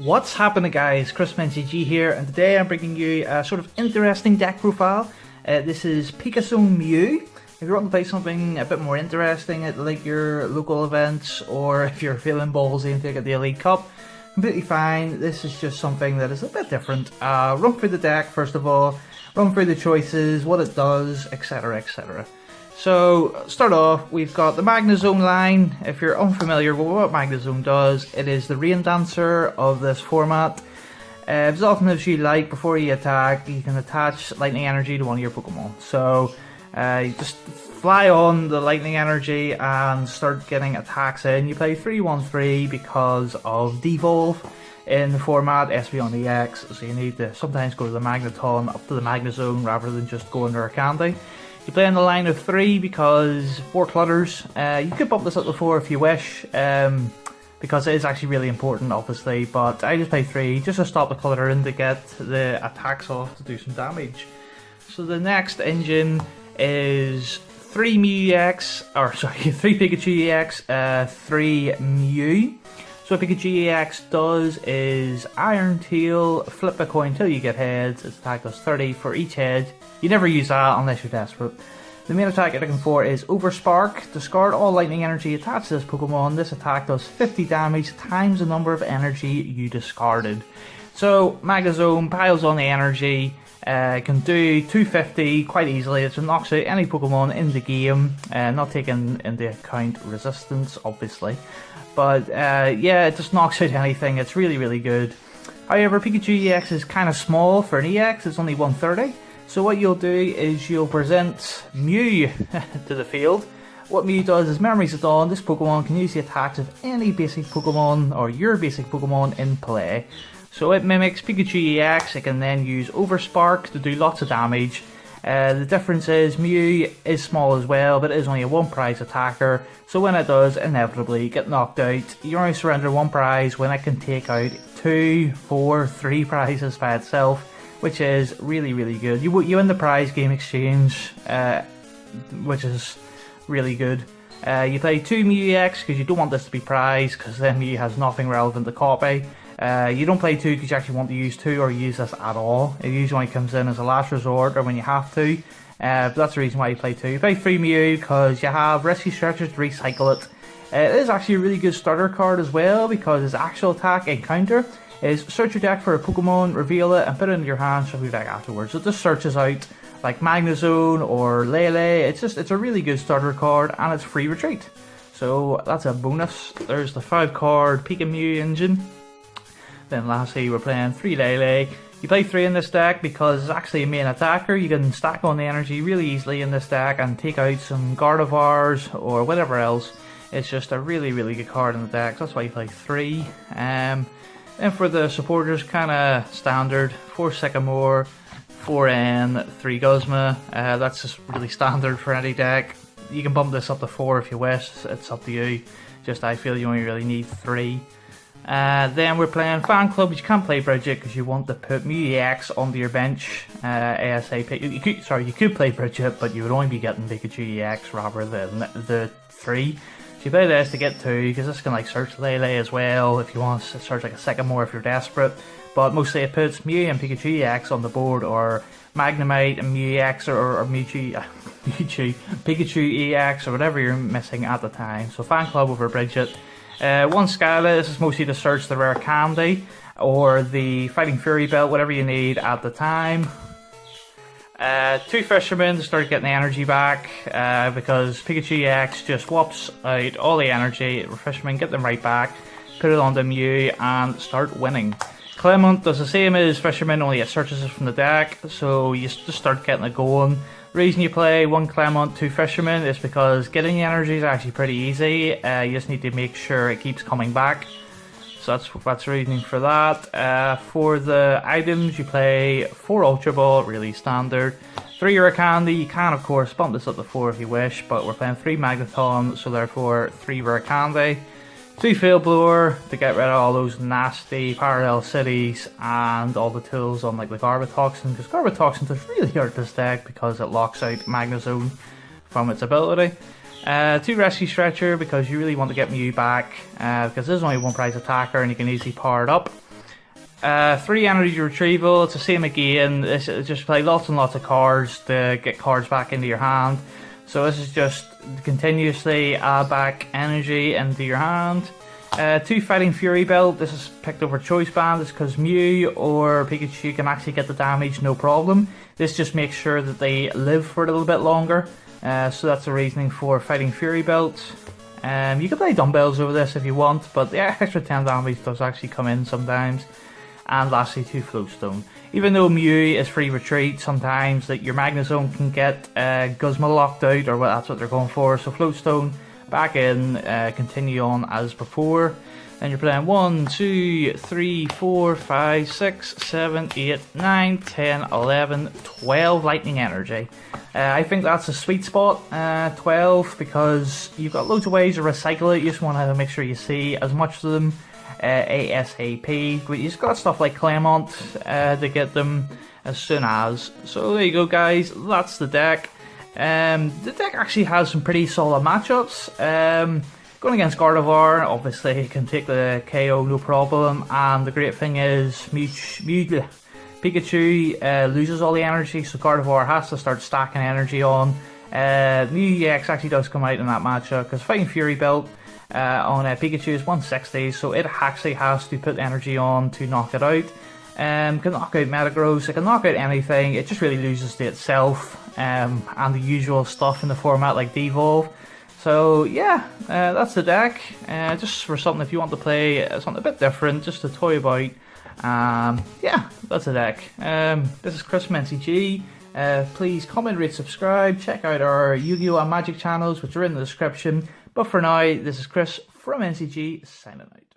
What's happening, guys? Chris MCG here, and today I'm bringing you a sort of interesting deck profile. This is Pikazone Mew. If you want to play something a bit more interesting at like your local events, or if you're feeling ballsy and take it the Elite Cup, completely fine. This is just something that is a bit different. Run through the deck first of all, run through the choices, what it does, etc, etc. So, start off, we've got the Pikazone line. If you're unfamiliar with what Pikazone does, it is the rain dancer of this format. As often as you like, before you attack, you can attach lightning energy to one of your Pokemon. So, you just fly on the lightning energy and start getting attacks in. You play 3-1-3 because of Devolve in the format, SV on EX, so you need to sometimes go to the Magneton up to the Pikazone rather than just going to Candy. You play on the line of 3 because 4 clutters. You could bump this up to 4 if you wish, because it is actually really important, obviously. But I just play 3 just to stop the clutter and to get the attacks off to do some damage. So the next engine is 3 Mew EX, or sorry, 3 Pikachu EX, 3 Mew. So what Pikachu EX does is Iron Tail, flip a coin till you get heads. Its attack does 30 for each head. You never use that unless you're desperate. The main attack you're looking for is Overspark. Discard all lightning energy attached to this Pokemon. This attack does 50 damage times the number of energy you discarded. So Pikazone piles on the energy. Can do 250 quite easily. It knocks out any Pokemon in the game, not taking into account resistance, obviously. But yeah, it just knocks out anything. It's really, really good. However, Pikachu EX is kind of small for an EX. It's only 130. So what you'll do is you'll present Mew to the field. What Mew does is Memories of Dawn. This Pokemon can use the attacks of any basic Pokemon or your basic Pokemon in play. So it mimics Pikachu EX. It can then use Overspark to do lots of damage. The difference is Mew is small as well, but it is only a 1 prize attacker. So when it does inevitably get knocked out, you only surrender 1 prize when it can take out 2, 4, 3 prizes by itself, which is really, really good. You win the prize game exchange, which is really good. You play 2 Mew EX because you don't want this to be prize, because then Mew has nothing relevant to copy. You don't play 2 because you actually want to use 2 or use this at all. It usually only comes in as a last resort or when you have to. But that's the reason why you play 2. You play 3 Mew because you have Rescue Stretchers to recycle it. It is actually a really good starter card as well, because its actual attack and counter is search your deck for a Pokemon, reveal it, and put it in your hand, shuffle your deck afterwards. It just searches out like Pikazone or Lele. It's a really good starter card, and it's free retreat. So that's a bonus. There's the 5 card Pika Mew engine. Then lastly, we're playing 3 Lele. You play 3 in this deck because it's actually a main attacker. You can stack on the energy really easily in this deck and take out some Gardevoirs or whatever else. It's just a really, really good card in the deck. That's why you play 3. And for the supporters, kind of standard. 4 Sycamore, 4 N, 3 Guzma. That's just really standard for any deck. You can bump this up to 4 if you wish. It's up to you. Just I feel you only really need 3. Then we're playing Fan Club, which you can't play Bridget because you want to put Mew EX onto your bench ASAP. You could play Bridget, but you would only be getting Pikachu EX rather than the 3. So you play this to get 2, because this can like search Lele as well if you want to search like a Sycamore if you're desperate. But mostly it puts Mew and Pikachu EX on the board, or Magnemite and Mew EX, or Pikachu EX, or whatever you're missing at the time. So Fan Club over Bridget. 1 Skyla, this is mostly to search the rare candy or the Fighting Fury belt, whatever you need at the time. 2 Fishermen to start getting the energy back, because Pikachu EX just swaps out all the energy. Fishermen, get them right back, put it onto Mew and start winning. Clement does the same as Fisherman, only it searches it from the deck, so you just start getting it going. The reason you play 1 Clement, 2 Fisherman is because getting the energy is actually pretty easy. You just need to make sure it keeps coming back. So that's the reasoning for that. For the items, you play 4 Ultra Ball, really standard. 3 Rare Candy, you can of course bump this up to 4 if you wish, but we're playing 3 Magneton, so therefore 3 Rare Candy. 2 Field Blower to get rid of all those nasty parallel cities and all the tools on like the Garbatoxin, because Garbatoxin does really hurt this deck because it locks out Pikazone from its ability. 2 Rescue Stretcher because you really want to get Mew back, because there's only 1 prize attacker and you can easily power it up. 3 energy retrieval. It's the same again. This is just play lots and lots of cards to get cards back into your hand. So this is just continuously add back energy into your hand. 2 Fighting Fury belt. This is picked over Choice Band. It's because Mew or Pikachu can actually get the damage no problem. This just makes sure that they live for a little bit longer. So that's the reasoning for Fighting Fury belt. You can play dumbbells over this if you want, but the extra 10 damage does actually come in sometimes. And lastly, 2 Floatstone. Even though Mew is free retreat, sometimes that your Magnezone can get Guzma locked out, or that's what they're going for. So Floatstone back in, continue on as before. Then you're playing 1, 2, 3, 4, 5, 6, 7, 8, 9, 10, 11, 12 lightning energy. I think that's a sweet spot, 12, because you've got loads of ways to recycle it. You just want to make sure you see as much of them ASAP. But you've got stuff like Clement to get them as soon as. So there you go, guys. That's the deck. The deck actually has some pretty solid matchups. Going against Gardevoir, obviously he can take the KO no problem, and the great thing is Pikachu loses all the energy, so Gardevoir has to start stacking energy on. Mew EX actually does come out in that matchup, because Fighting Fury belt on Pikachu is 160, so it actually has to put energy on to knock it out. Can knock out Metagross, it can knock out anything, it just really loses to itself, and the usual stuff in the format like Devolve. So yeah, that's the deck, just for something if you want to play something a bit different, just to toy about. Yeah, that's the deck. This is Chris from NCG. Please comment, rate, subscribe, check out our Yu-Gi-Oh! And Magic channels, which are in the description. But for now, this is Chris from NCG, signing out.